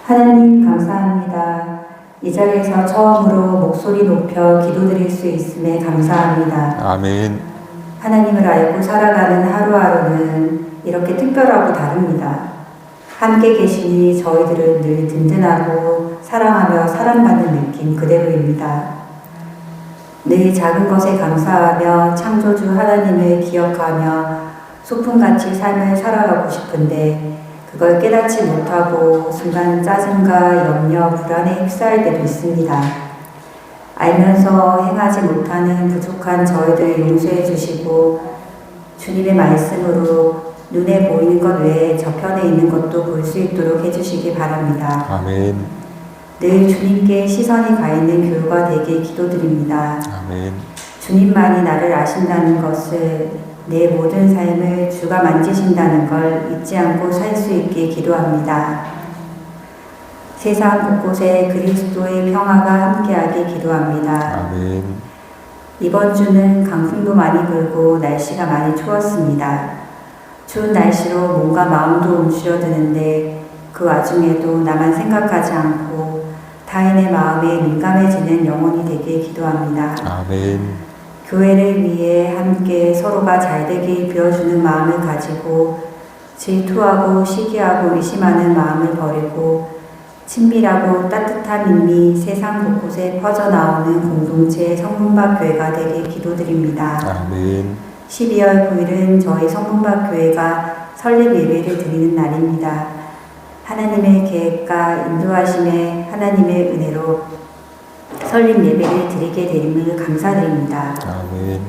하나님 감사합니다. 이 자리에서 처음으로 목소리 높여 기도드릴 수 있음에 감사합니다. 아멘. 하나님을 알고 살아가는 하루하루는 이렇게 특별하고 다릅니다. 함께 계시니 저희들은 늘 든든하고 사랑하며 사랑받는 느낌 그대로입니다. 늘 작은 것에 감사하며 창조주 하나님을 기억하며 소풍같이 삶을 살아가고 싶은데 그걸 깨닫지 못하고 순간 짜증과 염려, 불안에 휩싸일 때도 있습니다. 알면서 행하지 못하는 부족한 저희들 용서해 주시고 주님의 말씀으로 눈에 보이는 것 외에 저편에 있는 것도 볼 수 있도록 해주시기 바랍니다. 아멘. 늘 주님께 시선이 가 있는 교우가 되길 기도드립니다. 아멘. 주님만이 나를 아신다는 것을, 내 모든 삶을 주가 만지신다는 걸 잊지 않고 살 수 있게 기도합니다. 세상 곳곳에 그리스도의 평화가 함께하길 기도합니다. 아멘. 이번 주는 강풍도 많이 불고 날씨가 많이 추웠습니다. 추운 날씨로 몸과 마음도 움츠러드는데 그 와중에도 나만 생각하지 않고 타인의 마음에 민감해지는 영혼이 되길 기도합니다. 아멘. 교회를 위해 함께 서로가 잘되길 빌어주는 마음을 가지고 질투하고 시기하고 의심하는 마음을 버리고 친밀하고 따뜻한 힘이 세상 곳곳에 퍼져나오는 공동체 성문박 교회가 되길 기도드립니다. 아멘. 12월 9일은 저희 성문박 교회가 설립 예배를 드리는 날입니다. 하나님의 계획과 인도하심에 하나님의 은혜로 설립 예배를 드리게 되림을 감사드립니다. 아멘.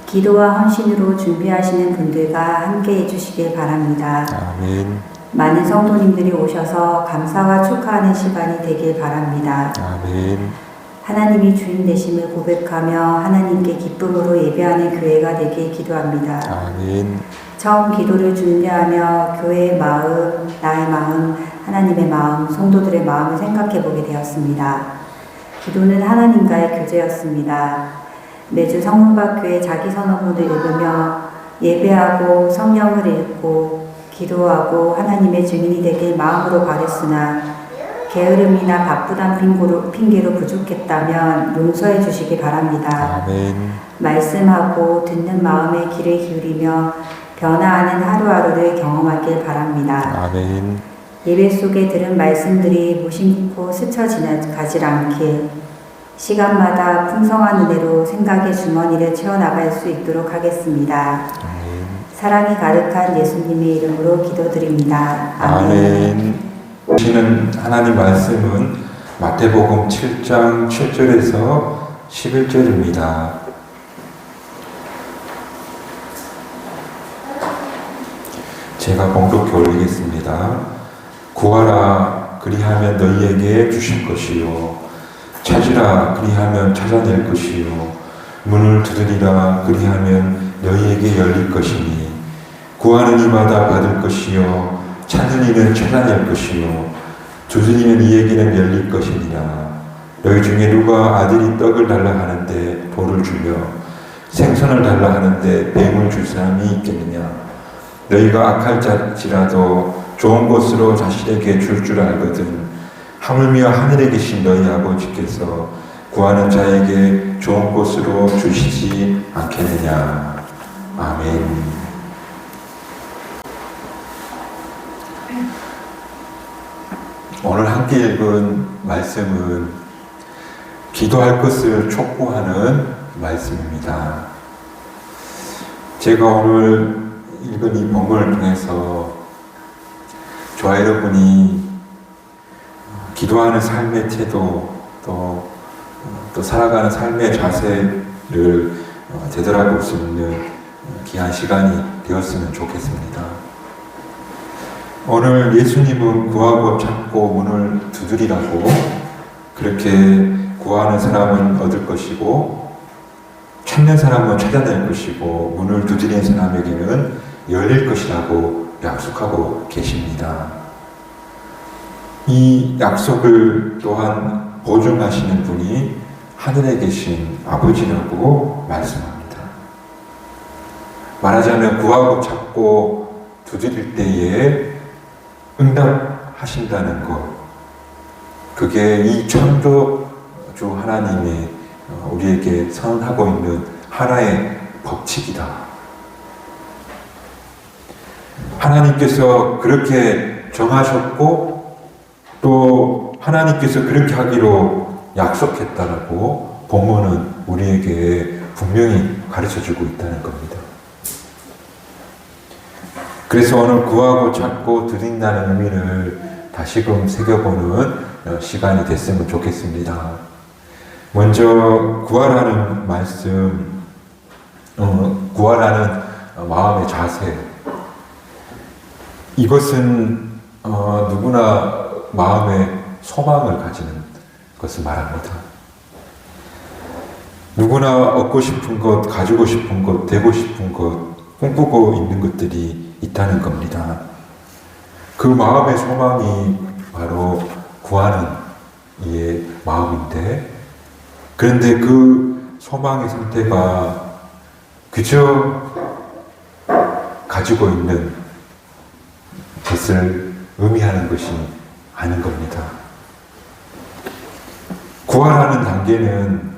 기도와 헌신으로 준비하시는 분들과 함께 해주시길 바랍니다. 아멘. 많은 성도님들이 오셔서 감사와 축하하는 시간이 되길 바랍니다. 아멘. 하나님이 주인 되심을 고백하며 하나님께 기쁨으로 예배하는 교회가 되길 기도합니다. 아멘. 처음 기도를 준비하며 교회의 마음, 나의 마음, 하나님의 마음, 성도들의 마음을 생각해 보게 되었습니다. 기도는 하나님과의 교제였습니다. 매주 성문박교회 자기선언문을 읽으며 예배하고 성령을 읽고 기도하고 하나님의 증인이 되길 마음으로 바랬으나 게으름이나 바쁘단 핑계로 부족했다면 용서해 주시기 바랍니다. 아멘. 말씀하고 듣는 마음의 귀를 기울이며 변화하는 하루하루를 경험하길 바랍니다. 아멘. 예배 속에 들은 말씀들이 무심코 스쳐 지나가질 않길 시간마다 풍성한 은혜로 생각의 주머니를 채워나갈 수 있도록 하겠습니다. 아멘. 사랑이 가득한 예수님의 이름으로 기도드립니다. 아멘. 보시는 하나님 말씀은 마태복음 7장 7절에서 11절입니다. 제가 봉독해 올리겠습니다. 구하라 그리하면 너희에게 주실 것이요 찾으라 그리하면 찾아낼 것이요 문을 두드리라 그리하면 너희에게 열릴 것이니 구하는 이마다 받을 것이요 찾는 이는 찾아낼 것이요 두드리면 이에게는 열릴 것이니라. 너희 중에 누가 아들이 떡을 달라 하는데 돌을 주며 생선을 달라 하는데 뱀을 줄 사람이 있겠느냐. 너희가 악할지라도 좋은 것으로 자신에게 줄 알거든 하물며 하늘에 계신 너희 아버지께서 구하는 자에게 좋은 것으로 주시지 않겠느냐. 아멘. 오늘 함께 읽은 말씀은 기도할 것을 촉구하는 말씀입니다. 제가 오늘 읽은 이 본문을 통해서 저와 여러분이 기도하는 삶의 태도 또 살아가는 삶의 자세를 되돌아볼 수 있는 귀한 시간이 되었으면 좋겠습니다. 오늘 예수님은 구하고 찾고 문을 두드리라고 그렇게 구하는 사람은 얻을 것이고 찾는 사람은 찾아낼 것이고 문을 두드리는 사람에게는 열릴 것이라고 약속하고 계십니다. 이 약속을 또한 보증하시는 분이 하늘에 계신 아버지라고 말씀합니다. 말하자면 구하고 찾고 두드릴 때에 응답하신다는 것, 그게 이 창조주 하나님이 우리에게 선언하고 있는 하나의 법칙이다. 하나님께서 그렇게 정하셨고 또 하나님께서 그렇게 하기로 약속했다라고 본문은 우리에게 분명히 가르쳐주고 있다는 겁니다. 그래서 오늘 구하고 찾고 드린다는 의미를 다시금 새겨보는 시간이 됐으면 좋겠습니다. 먼저 구하라는 말씀, 구하라는 마음의 자세, 이것은 누구나 마음의 소망을 가지는 것을 말합니다. 누구나 얻고 싶은 것, 가지고 싶은 것, 되고 싶은 것, 꿈꾸고 있는 것들이 있다는 겁니다. 그 마음의 소망이 바로 구하는 이의 마음인데, 그런데 그 소망의 상태가 그저 가지고 있는 것을 의미하는 것이 아닌 겁니다. 구하라는 단계는,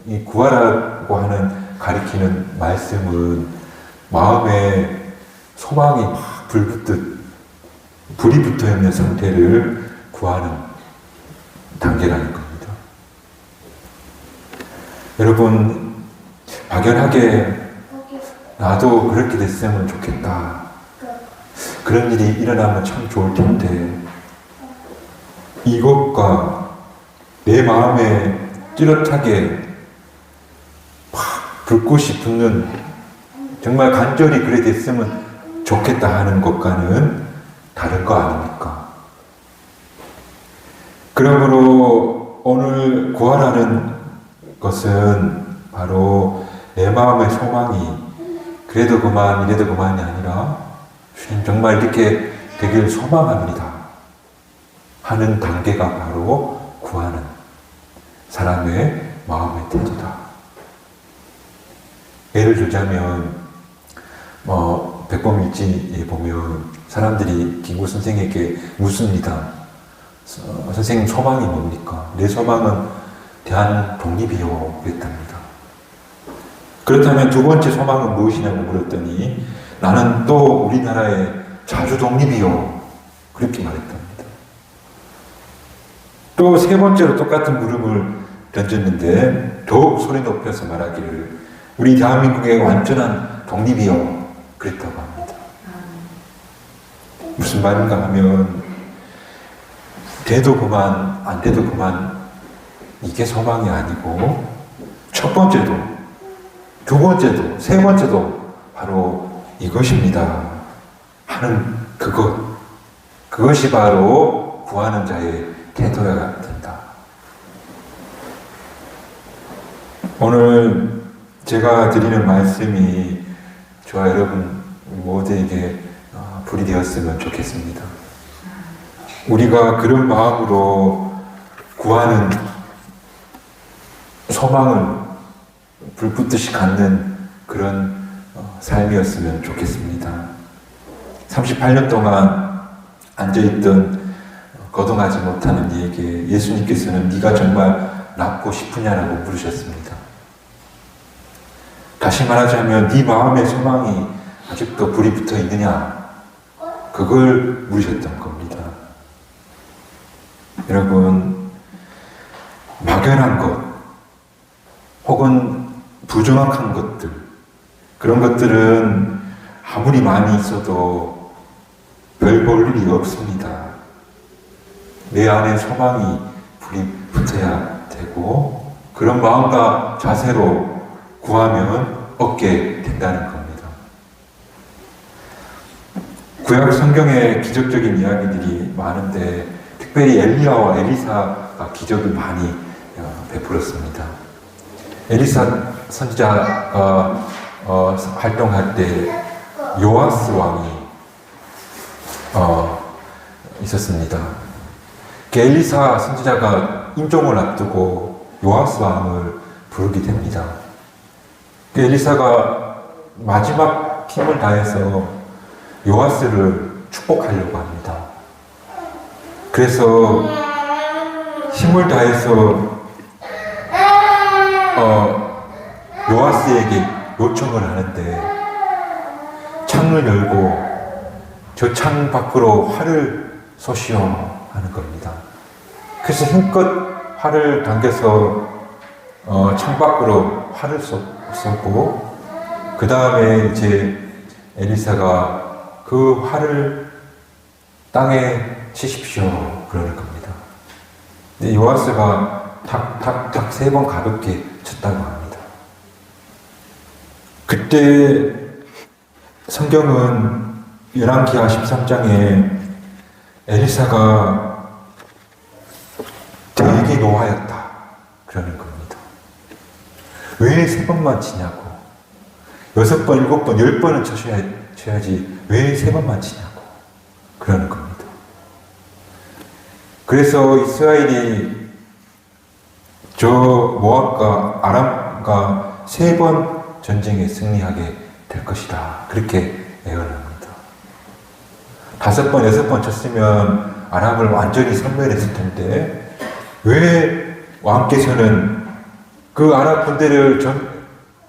이 구하라고 하는 가리키는 말씀은 마음에 소망이 막 불붙듯 불이 붙어 있는 상태를 구하는 단계라는 겁니다. 여러분, 막연하게 나도 그렇게 됐으면 좋겠다, 그런 일이 일어나면 참 좋을 텐데, 이것과 내 마음에 뚜렷하게 막 불꽃이 붙는, 정말 간절히 그래 됐으면 좋겠다 하는 것과는 다른 거 아닙니까? 그러므로 오늘 구하라는 것은 바로 내 마음의 소망이 그래도 그만 이래도 그만이 아니라 주님 정말 이렇게 되길 소망합니다 하는 단계가 바로 구하는 사람의 마음의 태도다. 예를 들자면 백범일지에 보면 사람들이 김구 선생에게 묻습니다. 선생님 소망이 뭡니까? 내 소망은 대한 독립이요 그랬답니다. 그렇다면 두 번째 소망은 무엇이냐고 물었더니 나는 또 우리나라의 자주 독립이요 그렇게 말했답니다. 또 세 번째로 똑같은 물음을 던졌는데 더욱 소리 높여서 말하기를 우리 대한민국의 완전한 독립이요 그랬다고 합니다. 무슨 말인가 하면 돼도 그만 안 돼도 그만 이게 소망이 아니고 첫 번째도 두 번째도 세 번째도 바로 이것입니다 하는 그것이 바로 구하는 자의 태도가 된다. 오늘 제가 드리는 말씀이 저와 여러분 모두에게 불이 되었으면 좋겠습니다. 우리가 그런 마음으로 구하는 소망을 불붙듯이 갖는 그런 삶이었으면 좋겠습니다. 38년 동안 앉아있던 거동하지 못하는 이에게 예수님께서는 네가 정말 낫고 싶으냐라고 물으셨습니다. 다시 말하자면 네 마음의 소망이 아직도 불이 붙어 있느냐, 그걸 물으셨던 겁니다. 여러분, 막연한 것 혹은 부정확한 것들, 그런 것들은 아무리 많이 있어도 별 볼 일이 없습니다. 내 안에 소망이 불이 붙어야 되고 그런 마음과 자세로 구하면 얻게 된다는 겁니다. 구약 성경에 기적적인 이야기들이 많은데 특별히 엘리야와 엘리사가 기적을 많이 베풀었습니다. 엘리사 선지자가 활동할 때 요아스 왕이 있었습니다. 엘리사 선지자가 임종을 앞두고 요아스 왕을 부르게 됩니다. 엘리사가 마지막 힘을 다해서 요아스를 축복하려고 합니다. 그래서 힘을 다해서 요아스에게 요청을 하는데 창을 열고 저 창 밖으로 활을 쏘시오 하는 겁니다. 그래서 힘껏 활을 당겨서 창 밖으로 활을 쏘고 그 다음에 이제 엘리사가 그 활을 땅에 치십시오 그러는 겁니다. 근데 요아스가 탁탁탁 3번 가볍게 쳤다고 합니다. 그때 성경은 열왕기하 13장에 엘리사가 되게 노하였다 그러는 겁니다. 왜 3번만 치냐고. 6번, 7번, 10번은 쳐야지 왜 3번만 치냐고 그러는 겁니다. 그래서 이스라엘이 저 모압과 아람과 3번 전쟁에 승리하게 될 것이다 그렇게 예언합니다. 5번, 6번 쳤으면 아람을 완전히 섬멸했을 텐데 왜 왕께서는 그 아람 군대를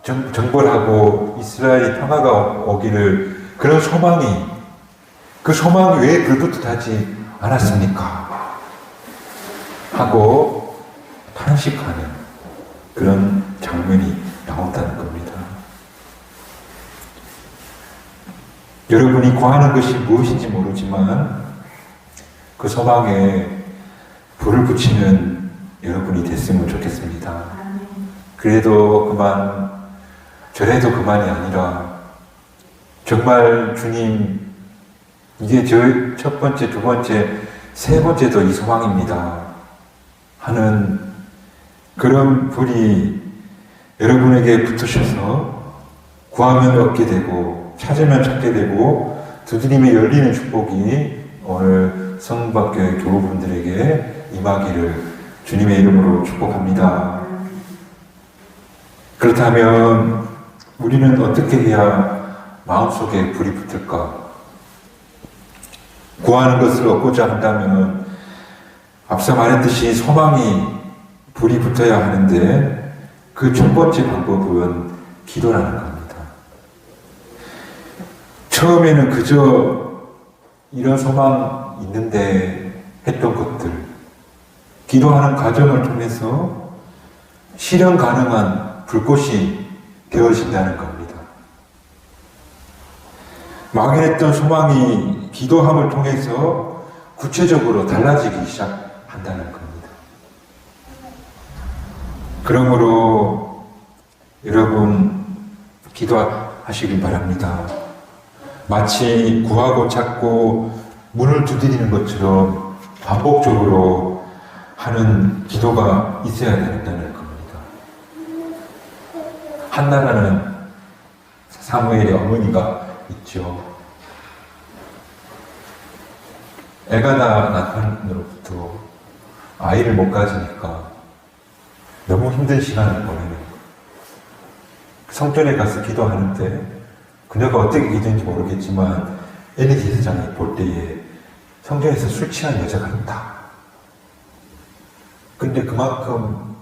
정벌하고 이스라엘이 평화가 오기를 그런 그 소망이 왜 불붙하지 않았습니까? 하고 탄식하는 그런 장면이 나온다는 겁니다. 여러분이 구하는 것이 무엇인지 모르지만 그 소망에 불을 붙이는 여러분이 됐으면 좋겠습니다. 그래도 그만, 저래도 그만이 아니라 정말 주님, 이게 저 첫 번째, 두 번째, 3번째도 이 소망입니다 하는 그런 불이 여러분에게 붙으셔서 구하면 얻게 되고 찾으면 찾게 되고 두드리며 열리는 축복이 오늘 성박교회 교우분들에게 임하기를 주님의 이름으로 축복합니다. 그렇다면 우리는 어떻게 해야 마음속에 불이 붙을까? 구하는 것을 얻고자 한다면 앞서 말했듯이 소망이 불이 붙어야 하는데 그 첫 번째 방법은 기도라는 겁니다. 처음에는 그저 이런 소망 있는데 했던 것들, 기도하는 과정을 통해서 실현 가능한 불꽃이 되어진다는 겁니다. 막연했던 소망이 기도함을 통해서 구체적으로 달라지기 시작한다는 겁니다. 그러므로 여러분 기도하시길 바랍니다. 마치 구하고 찾고 문을 두드리는 것처럼 반복적으로 하는 기도가 있어야 된다는 겁니다. 한나라는 사무엘의 어머니가 있죠. 애가나 남편으로부터 아이를 못 가지니까 너무 힘든 시간을 보내는 거예요. 성전에 가서 기도하는데 그녀가 어떻게 기도했는지 모르겠지만 엘리 제사장이 볼 때에 성전에서 술 취한 여자가 있다. 근데 그만큼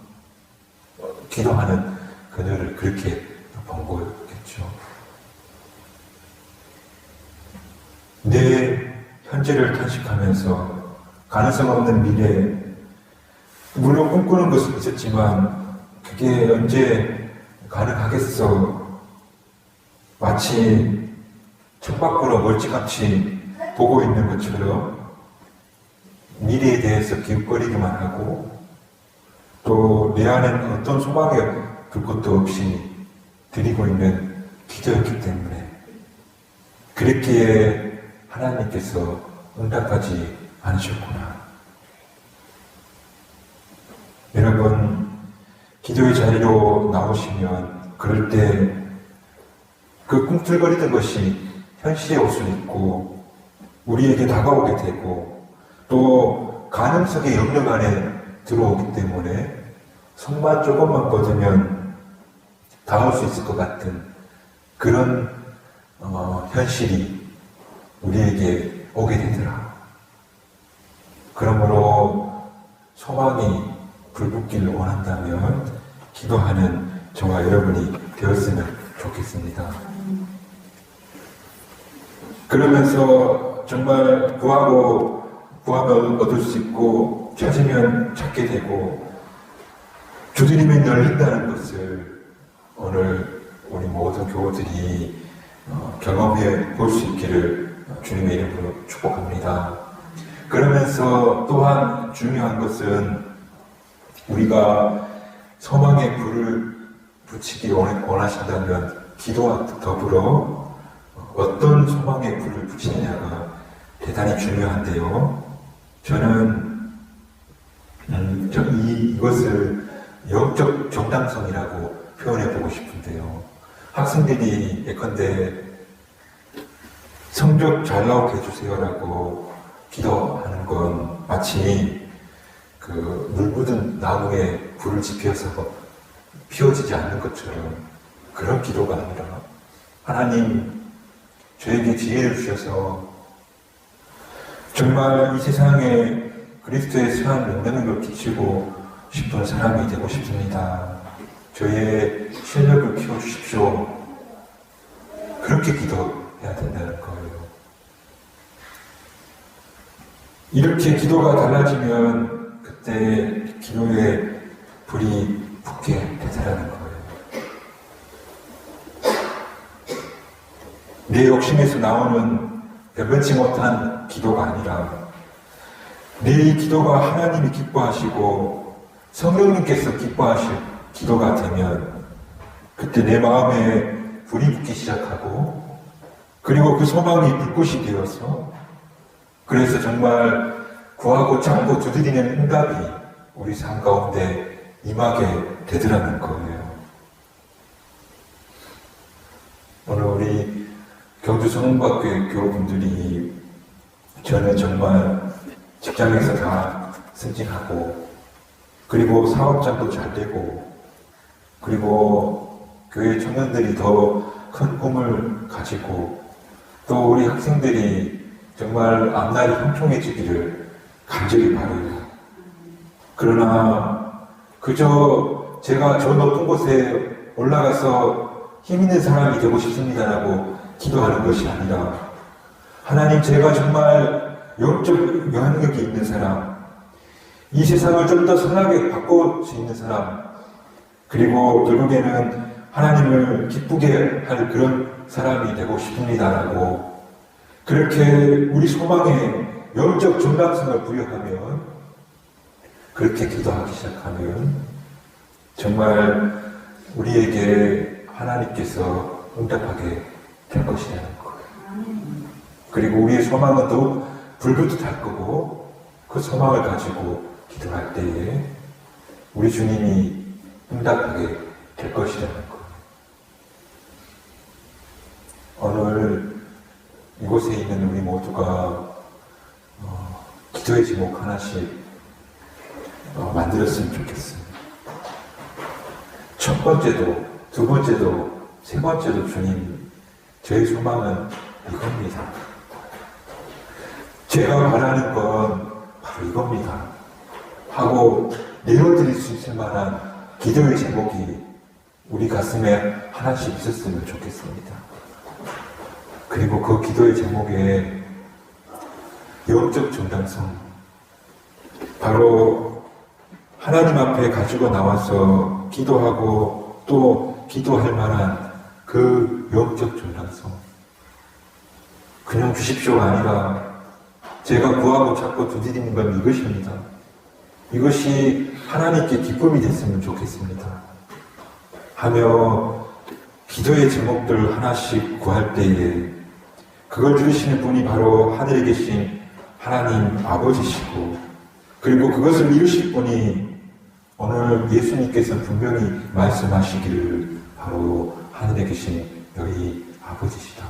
기도하는 그녀를 그렇게 본 거겠죠. 내 현재를 탄식하면서 가능성 없는 미래, 물론 꿈꾸는 것은 있었지만 그게 언제 가능하겠어. 마치 창밖으로 멀찌감치 보고 있는 것처럼 미래에 대해서 기웃거리기만 하고 또 내 안에는 어떤 소망의 불꽃도 없이 드리고 있는 기도였기 때문에 그랬기에 하나님께서 응답하지 않으셨구나. 여러분, 기도의 자리로 나오시면 그럴 때 그 꿈틀거리던 것이 현실에 올 수 있고 우리에게 다가오게 되고 또 가능성의 영역 안에 들어오기 때문에 손만 조금만 뻗으면 닿을 수 있을 것 같은 그런 현실이 우리에게 오게 되더라. 그러므로 소망이 불붙기를 원한다면 기도하는 저와 여러분이 되었으면 좋겠습니다. 그러면서 정말 구하면 얻을 수 있고 찾으면 찾게 되고 두드리면 열린다는 것을 오늘 우리 모든 교우들이 경험해 볼 수 있기를 주님의 이름으로 축복합니다. 그러면서 또한 중요한 것은 우리가 소망의 불을 붙이기 원하신다면 기도와 더불어 어떤 소망의 불을 붙이느냐가 대단히 중요한데요. 저는 이것을 영적 정당성이라고 표현해 보고 싶은데요. 학생들이 예컨대 성적 잘 나오게 해주세요라고 기도하는 건 마치 물 묻은 나무에 불을 지펴서 피워지지 않는 것처럼 그런 기도가 아니라 하나님 저에게 지혜를 주셔서 정말 이 세상에 그리스도의 선한 명령을 끼치고 싶은 사람이 되고 싶습니다. 저의 실력을 키워주십시오. 그렇게 기도해야 된다는 거예요. 이렇게 기도가 달라지면 그때 기도에 불이 붙게 되더라는 거예요. 내 욕심에서 나오는 변변치 못한 기도가 아니라 내 기도가 하나님이 기뻐하시고 성령님께서 기뻐하실 기도가 되면 그때 내 마음에 불이 붙기 시작하고 그리고 그 소망이 불꽃이 되어서 그래서 정말 구하고 찾고 두드리는 응답이 우리 삶 가운데 임하게 되더라는 거예요. 오늘 우리 경주 성문학교의 교우분들이 저는 정말 직장에서 다 승진하고 그리고 사업장도 잘 되고 그리고 교회 청년들이 더 큰 꿈을 가지고 또 우리 학생들이 정말 앞날이 형통해지기를 간절히 바라요. 그러나 그저 제가 저 높은 곳에 올라가서 힘 있는 사람이 되고 싶습니다라고 기도하는 것이 아니라 하나님 제가 정말 영적 영향력이 있는 사람 이 세상을 좀 더 선하게 바꿀 수 있는 사람 그리고 결국에는 하나님을 기쁘게 할 그런 사람이 되고 싶습니다라고 그렇게 우리 소망에 영적 정당성을 부여하면 그렇게 기도하기 시작하면 정말 우리에게 하나님께서 응답하게 될 것이라는 거예요. 그리고 우리의 소망은 더욱 불붙을 거고 그 소망을 가지고 기도할 때에 우리 주님이 응답하게 될 것이라는 거예요. 오늘 이곳에 있는 우리 모두가 기도의 제목 하나씩 만들었으면 좋겠어요. 첫 번째도, 두 번째도, 세 번째도 주님, 저의 소망은 이겁니다. 제가 바라는 건 바로 이겁니다. 하고 내어드릴 수 있을 만한 기도의 제목이 우리 가슴에 하나씩 있었으면 좋겠습니다. 그리고 그 기도의 제목에 영적 정당성, 바로 하나님 앞에 가지고 나와서 기도하고 또 기도할 만한 그 영적 정당성. 그냥 주십시오가 아니라 제가 구하고 찾고 두드리는 건 이것입니다. 이것이 하나님께 기쁨이 됐으면 좋겠습니다. 하며 기도의 제목들 하나씩 구할 때에 그걸 들으시는 분이 바로 하늘에 계신 하나님 아버지시고 그리고 그것을 이루실 분이 오늘 예수님께서 분명히 말씀하시기를 바로 하늘에 계신 너희 아버지시다.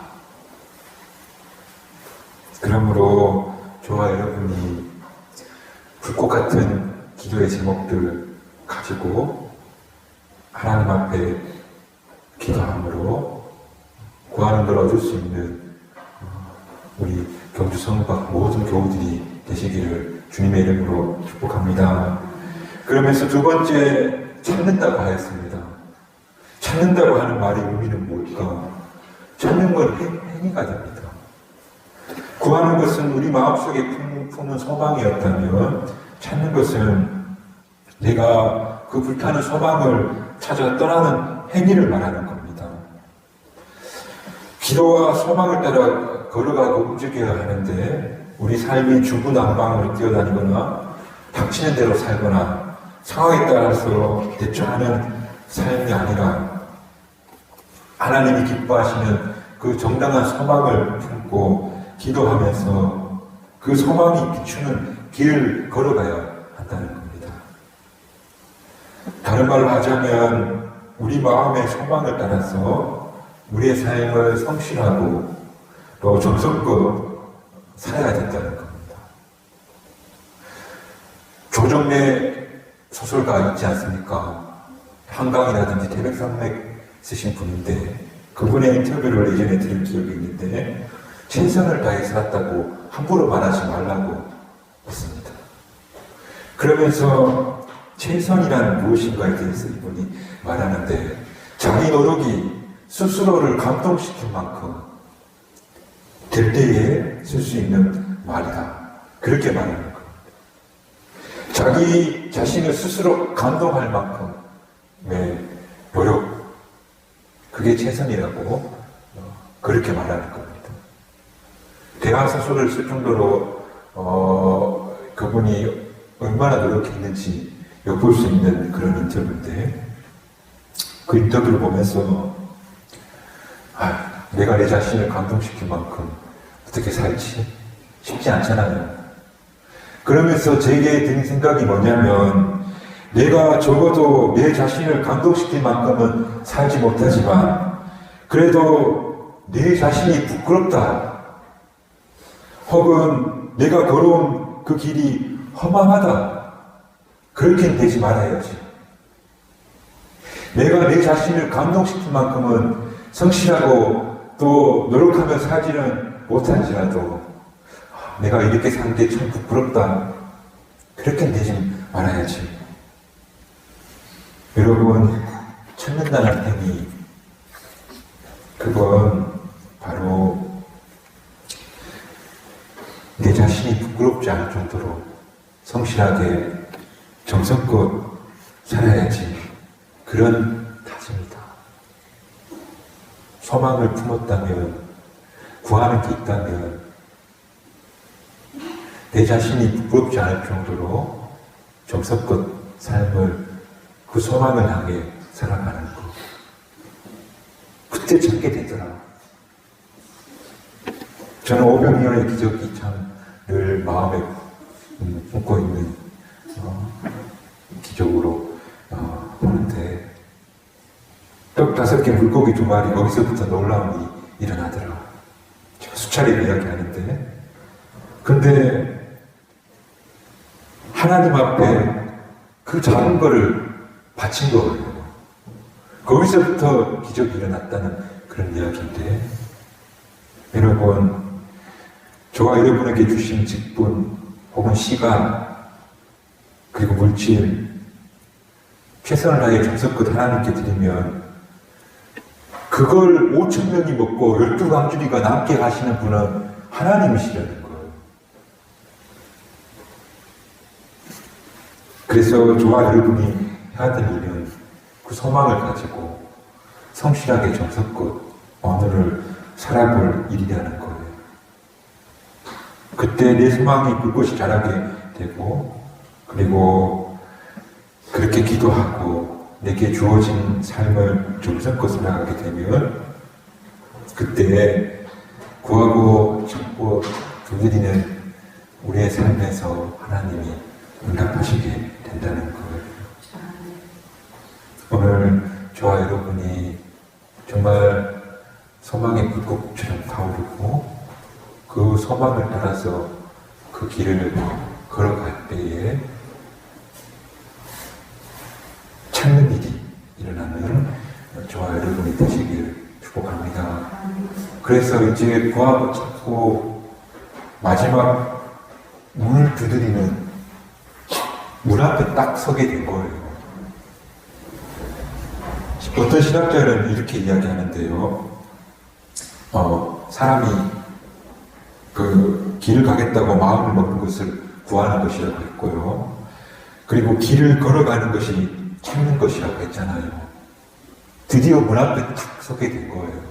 그러므로 저와 여러분이 불꽃 같은 기도의 제목들 가지고 하나님 앞에 기도함으로 구하는 걸 얻을 수 있는 우리 경주 성박 모든 교우들이 되시기를 주님의 이름으로 축복합니다. 그러면서 두 번째, 찾는다고 하였습니다. 찾는다고 하는 말의 의미는 뭘까? 찾는 건 행위가 됩니다. 구하는 것은 우리 마음속에 품은 소망이었다면, 찾는 것은 내가 그 불타는 소망을 찾아 떠나는 행위를 말하는 겁니다. 기도와 소망을 따라 걸어가고 움직여야 하는데, 우리 삶이 중구난방으로 뛰어다니거나 닥치는 대로 살거나 상황에 따라서 대처하는 삶이 아니라 하나님이 기뻐하시는 그 정당한 소망을 품고 기도하면서 그 소망이 비추는 길을 걸어가야 한다는 겁니다. 다른 말로 하자면 우리 마음의 소망을 따라서 우리의 삶을 성실하고 또 정성껏 살아야 된다는 겁니다. 조정래 소설가 있지 않습니까? 한강이라든지 태백산맥 쓰신 분인데 그분의 인터뷰를 예전에 들은 기억이 있는데 최선을 다해 살았다고 함부로 말하지 말라고 했습니다. 그러면서 최선이란 무엇인가에 대해서 이분이 말하는데 자기 노력이 스스로를 감동시킬 만큼 될 때에 쓸 수 있는 말이다. 그렇게 말하는 겁니다. 자기 자신을 스스로 감동할 만큼의 노력, 그게 최선이라고 그렇게 말하는 겁니다. 대화소설을 쓸 정도로 그분이 얼마나 노력했는지 엿볼 수 있는 그런 인터뷰인데 그 인터뷰를 보면서 내가 내 자신을 감동시킬 만큼 어떻게 살지? 쉽지 않잖아요. 그러면서 제게 든 생각이 뭐냐면 내가 적어도 내 자신을 감동시킬 만큼은 살지 못하지만 그래도 내 자신이 부끄럽다 혹은 내가 걸어온 그 길이 허망하다 그렇게는 되지 말아야지. 내가 내 자신을 감동시킬 만큼은 성실하고 또 노력하며 살지는 못할지라도 내가 이렇게 사는 게 참 부끄럽다 그렇게는 되지 말아야지. 여러분, 찾는다는 행위 그건 바로 내 자신이 부끄럽지 않을 정도로 성실하게 정성껏 살아야지 그런 다짐이다. 소망을 품었다면 구하는 게 있다면 내 자신이 부끄럽지 않을 정도로 정성껏 삶을 그 소망을 향해 살아가는 것. 그때 찾게 되더라. 저는 오병이어의 기적이 참 늘 마음에 품고 있는 기적으로 보는데 떡 5개 물고기 2마리 거기서부터 놀라움이 일어나더라. 제가 수차례 이야기하는데 근데 하나님 앞에 그 작은 거를 바친 거예요. 거기서부터 기적이 일어났다는 그런 이야기인데 여러분 저와 여러분에게 주신 직분 혹은 시간 그리고 물질 최선을 다해 정성껏 하나님께 드리면 그걸 5,000명이 먹고 12강줄이가 남게 하시는 분은 하나님이시라는 거예요. 그래서 저와 여러분이 해야 될 일은 그 소망을 가지고 성실하게 정성껏 오늘을 살아볼 일이라는 거예요. 그때 내 소망이 불꽃이 자라게 되고 그리고 그렇게 기도하고 내게 주어진 삶을 정성껏 살아가게 되면 그때 구하고 찾고 두드리는 우리의 삶에서 하나님이 응답하시게 된다는 거예요. 오늘 저와 여러분이 정말 소망의 불꽃처럼 타오르고 그 소망을 따라서 그 길을 걸어갈 때에 찾는 일이 일어나는 저와 여러분이 되시길 축복합니다. 그래서 이제 구하고 찾고 마지막 문을 두드리는 문 앞에 딱 서게 된 거예요. 어떤 신학자는 이렇게 이야기하는데요. 사람이 그 길을 가겠다고 마음을 먹는 것을 구하는 것이라고 했고요. 그리고 길을 걸어가는 것이 찾는 것이라고 했잖아요. 드디어 문 앞에 딱 서게 된 거예요.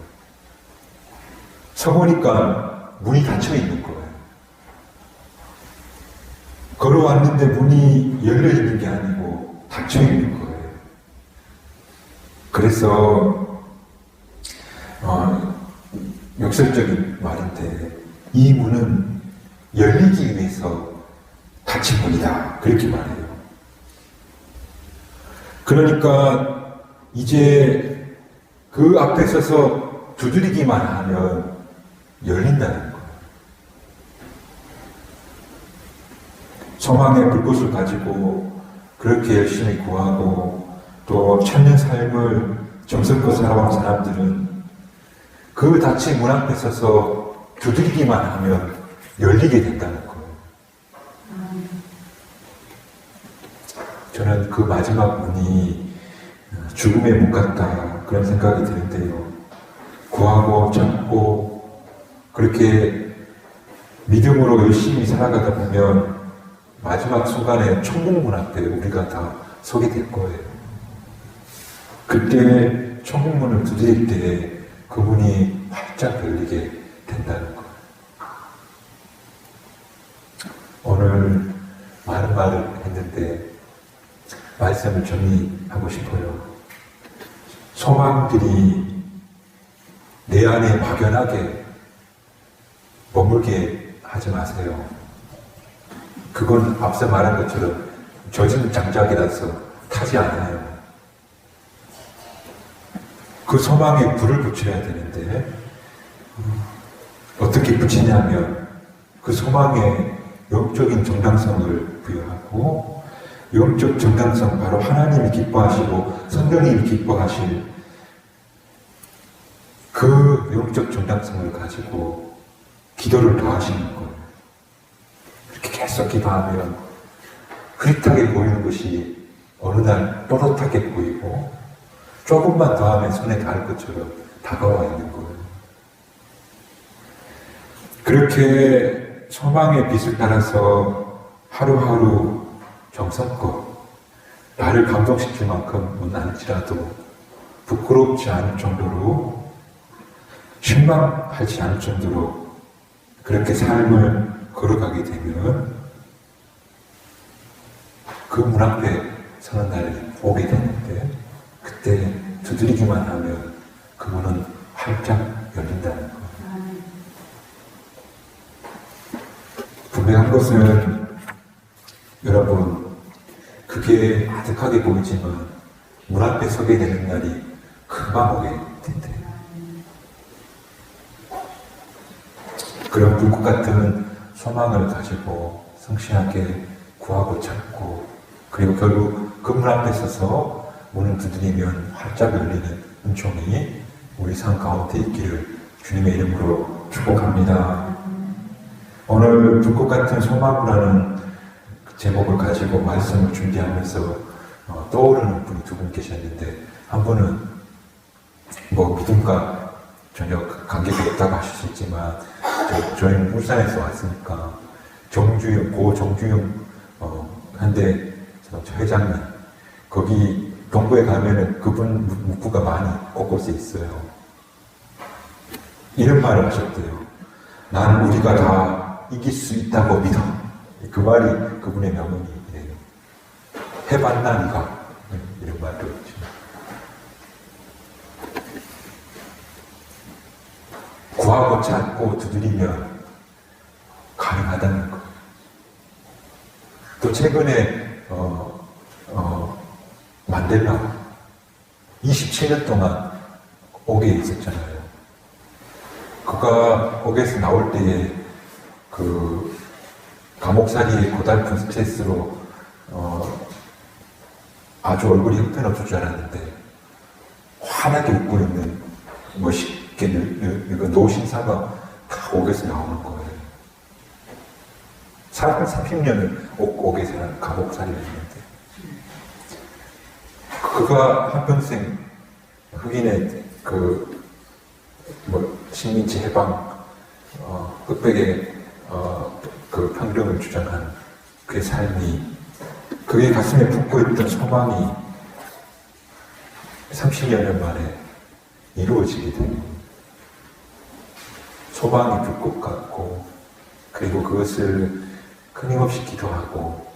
서보니까 문이 닫혀 있는 거예요. 걸어왔는데 문이 열려 있는 게 아니고 닫혀 있는 거예요. 그래서 역설적인 말인데 이 문은 열리기 위해서 닫힌 문이다. 그렇게 말해요. 그러니까 이제 그 앞에 서서 두드리기만 하면 열린다는 거예요. 소망의 불꽃을 가지고 그렇게 열심히 구하고 또 찾는 삶을 정성껏 살아온 사람들은 그 닫힌 문 앞에 서서 두드리기만 하면 열리게 된다는 거예요. 저는 그 마지막 문이 죽음의 문 같다 그런 생각이 드는데요. 구하고 참고 그렇게 믿음으로 열심히 살아가다 보면 마지막 순간에 천국 문 앞에 우리가 다 서게 될 거예요. 그때 천국 문을 두드릴 때 그 문이 활짝 열리게 된다는 거예요. 오늘 많은 말을 했는데 말씀을 정리하고 싶어요. 소망들이 내 안에 막연하게 머물게 하지 마세요. 그건 앞서 말한 것처럼 젖은 장작이라서 타지 않아요. 그 소망에 불을 붙여야 되는데 어떻게 붙이냐면 그 소망에 영적인 정당성을 부여하고 영적 정당성 바로 하나님이 기뻐하시고 성령님이 기뻐하실 그 영적 정당성을 가지고 기도를 더하시는 거예요. 이렇게 계속 기도하면 흐릿하게 보이는 것이 어느 날 또렷하게 보이고 조금만 더 하면 손에 닿을 것처럼 다가와 있는 거예요. 그렇게 소망의 빛을 따라서 하루하루 정성껏 나를 감동시킬 만큼은 아닐지라도 부끄럽지 않을 정도로 실망하지 않을 정도로 그렇게 삶을 걸어가게 되면 그 문 앞에 서는 날이 오게 되는데 그때 두드리기만 하면 그 문은 활짝 열린다는 것. 분명한 것은 여러분 그게 아득하게 보이지만 문 앞에 서게 되는 날이 금방 오게 된대요. 그런 불꽃 같은 소망을 가지고 성실하게 구하고 찾고 그리고 결국 그 문 앞에 서서 문을 두드리면 활짝 열리는 은총이 우리 삶 가운데 있기를 주님의 이름으로 축복합니다. 오늘 불꽃 같은 소망이라는 제목을 가지고 말씀을 준비하면서 떠오르는 분이 두 분 계셨는데 한 분은 뭐 믿음과 전혀 관계가 없다고 하실 수 있지만 저희는 울산에서 왔으니까 고 정주영 한대 회장님 거기 동부에 가면은 그분 묵부가 많이 곳곳에 있어요. 이런 말을 하셨대요. 나는 우리가 다 이길 수 있다고 믿어. 그 말이 그분의 명언이래요. 해봤나 니가? 이런 말도 있죠. 구하고 찾고 두드리면 가능하다는 거. 또 최근에 만델라 27년 동안 옥에 있었잖아요. 그가 옥에서 나올 때에 그 감옥살이의 고달픈 스트레스로 아주 얼굴이 형편없을 줄 알았는데 환하게 웃고 있는 멋있게 늙은 노신사가 다 옥에서 나오는 거예요. 한 30년을 옥에 사는 감옥살이를 했는데 그가 한평생 흑인의 식민지 해방 흑백의 그 평등을 주장한 그의 삶이 그의 가슴에 품고 있던 소망이 30여 년 만에 이루어지게 되는 소망이 불꽃 같고 그리고 그것을 끊임없이 기도하고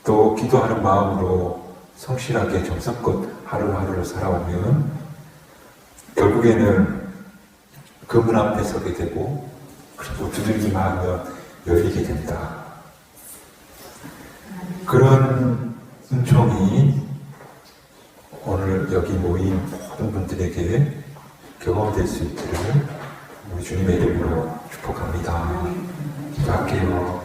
또 기도하는 마음으로 성실하게 정성껏 하루하루를 살아오면 결국에는 그 문 앞에 서게 되고 그리고 두들기만 하면 열리게 된다. 그런 은총이 오늘 여기 모인 모든 분들에게 경험될 수 있기를 우리 주님의 이름으로 축복합니다. 기도할게요.